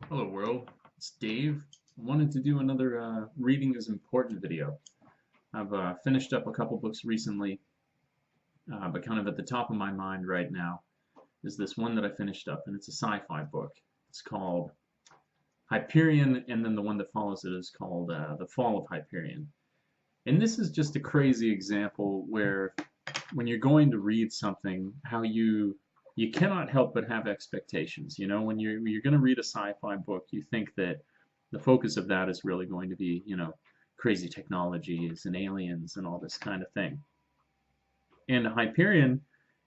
Hello world, it's Dave. I wanted to do another reading is important video. I've finished up a couple books recently, but kind of at the top of my mind right now is this one that I finished up, and it's a sci-fi book. It's called Hyperion, and then the one that follows it is called The Fall of Hyperion. And this is just a crazy example where when you're going to read something, how you cannot help but have expectations. You know, when you're going to read a sci-fi book, you think that the focus of that is really going to be, crazy technologies and aliens and all this kind of thing. And Hyperion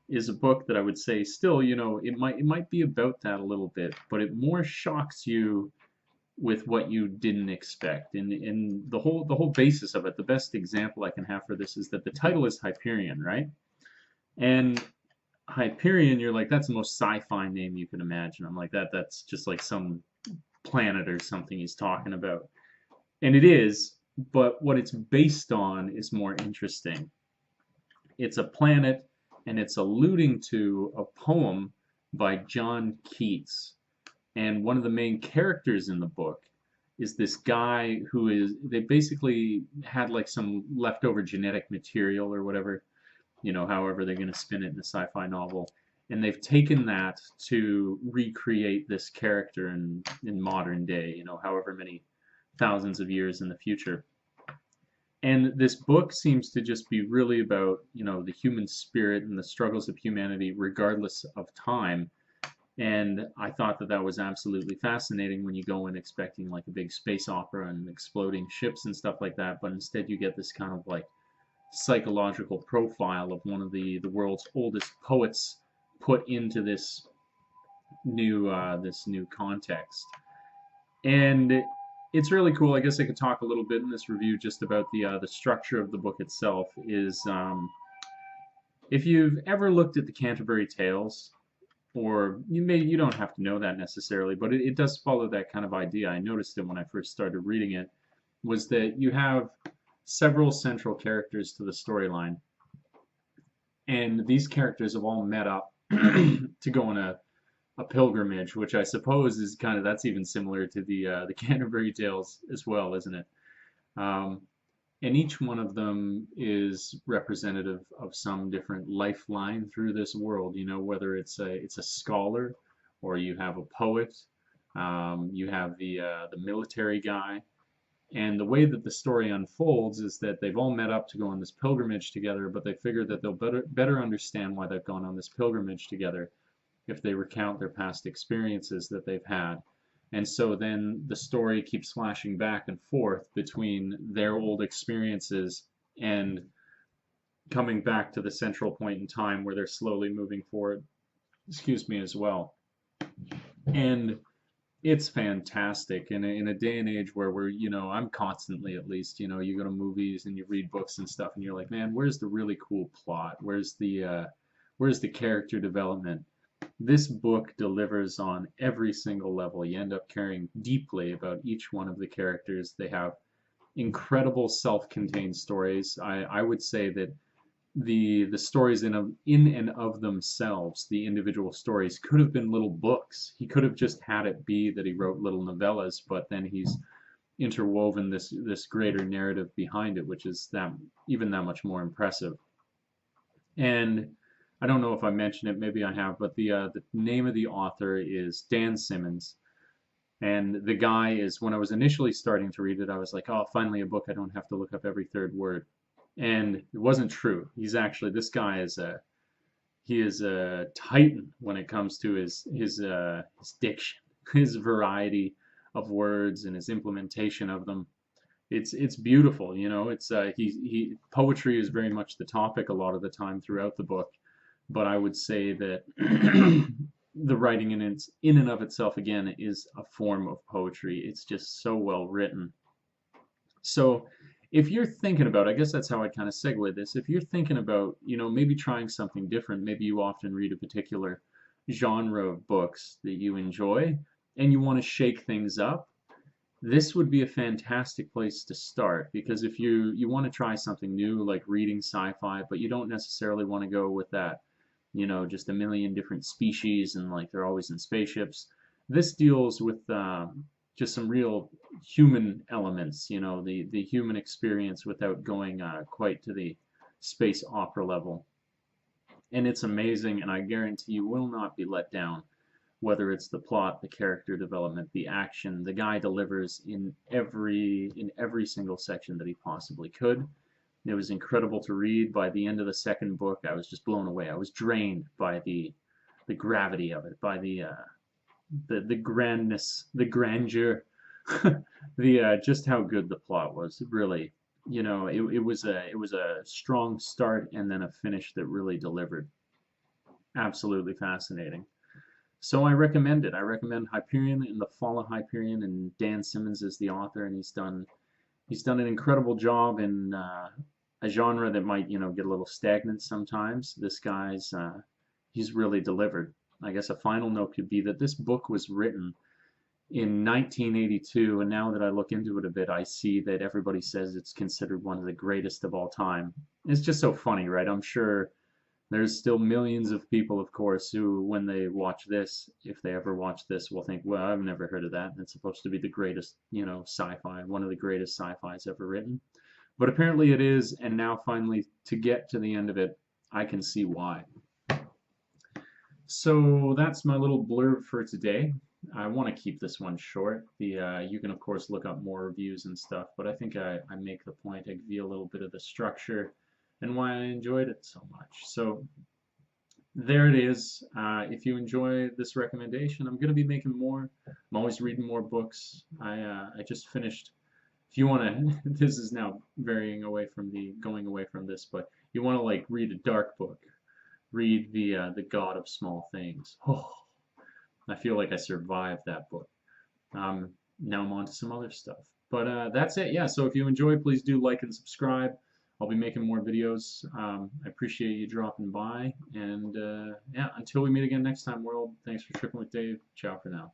is a book that I would say still, it might be about that a little bit, but it more shocks you with what you didn't expect. And the whole basis of it, the best example I can have for this is that the title is Hyperion, right? And Hyperion, you're like, that's the most sci-fi name you can imagine. I'm like, that's just like some planet or something he's talking about. And it is, but what it's based on is more interesting. It's a planet, and it's alluding to a poem by John Keats. And one of the main characters in the book is this guy they basically had like some leftover genetic material or whatever, however they're going to spin it in a sci-fi novel. And they've taken that to recreate this character in modern day, however many thousands of years in the future. And this book seems to just be really about, the human spirit and the struggles of humanity regardless of time. And I thought that that was absolutely fascinating when you go in expecting like a big space opera and exploding ships and stuff like that, but instead you get this kind of like psychological profile of one of the world's oldest poets put into this new context. And it's really cool. I guess I could talk a little bit in this review just about the structure of the book itself. Is if you've ever looked at the Canterbury Tales, or you don't have to know that necessarily, but it does follow that kind of idea. I noticed it when I first started reading it, was that you have several central characters to the storyline, and these characters have all met up to go on a pilgrimage, which I suppose is kind of that's even similar to the Canterbury Tales as well, isn't it? Um, and each one of them is representative of some different lifeline through this world. Whether it's a scholar, or you have a poet, you have the military guy. And the way that the story unfolds is that they've all met up to go on this pilgrimage together, but they figure that they'll better understand why they've gone on this pilgrimage together if they recount their past experiences that they've had. And so then the story keeps flashing back and forth between their old experiences and coming back to the central point in time where they're slowly moving forward, excuse me, as well. And it's fantastic in a day and age where I'm constantly, at least, you go to movies and you read books and stuff, and you're like, man, where's the really cool plot? Where's the character development? This book delivers on every single level. You end up caring deeply about each one of the characters. They have incredible self-contained stories. I would say that the stories in and of themselves, the individual stories, could have been little books. He could have just had it be that he wrote little novellas, but then he's interwoven this greater narrative behind it, which is that much more impressive. And I don't know if I mentioned it, maybe I have, but the name of the author is Dan Simmons. And the guy is, when I was initially starting to read it, I was like, oh, finally a book I don't have to look up every third word. And it wasn't true. This guy is a titan when it comes to his diction, his variety of words and his implementation of them. It's beautiful, It's he poetry is very much the topic a lot of the time throughout the book, but I would say that the writing in and of itself again is a form of poetry. It's just so well written. So if you're thinking about, I guess that's how I'd kind of segue this. If you're thinking about, maybe trying something different, maybe you often read a particular genre of books that you enjoy and you want to shake things up, this would be a fantastic place to start, because if you want to try something new like reading sci-fi, but you don't necessarily want to go with that, just a million different species and like they're always in spaceships. This deals with just some real human elements, the human experience without going quite to the space opera level. And it's amazing, and I guarantee you will not be let down. Whether it's the plot, the character development, the action, the guy delivers in every single section that he possibly could. It was incredible to read. By the end of the second book, I was just blown away. I was drained by the gravity of it, by the grandness, the grandeur, the just how good the plot was. Really, it was a strong start and then a finish that really delivered. Absolutely fascinating. So I recommend it. I recommend Hyperion and the Fall of Hyperion, and Dan Simmons is the author, and he's done an incredible job in a genre that might get a little stagnant sometimes. This guy's he's really delivered. I guess a final note could be that this book was written in 1982, and now that I look into it a bit, I see that everybody says it's considered one of the greatest of all time. It's just so funny, right? I'm sure there's still millions of people, of course, who, when they watch this, if they ever watch this, will think, well, I've never heard of that. It's supposed to be the greatest, sci-fi, one of the greatest sci-fis ever written. But apparently it is, and now finally, to get to the end of it, I can see why. So that's my little blurb for today. I want to keep this one short. You can, of course, look up more reviews and stuff, but I think I make the point. I give you a little bit of the structure and why I enjoyed it so much. So there it is. If you enjoy this recommendation, I'm going to be making more. I'm always reading more books. I just finished. If you want to, this is now going away from this, but you want to like read a dark book, read the God of Small Things. Oh, I feel like I survived that book. Now I'm on to some other stuff. But that's it. Yeah. So if you enjoy, please do like and subscribe. I'll be making more videos. I appreciate you dropping by. And yeah, until we meet again next time, world, thanks for tripping with Dave. Ciao for now.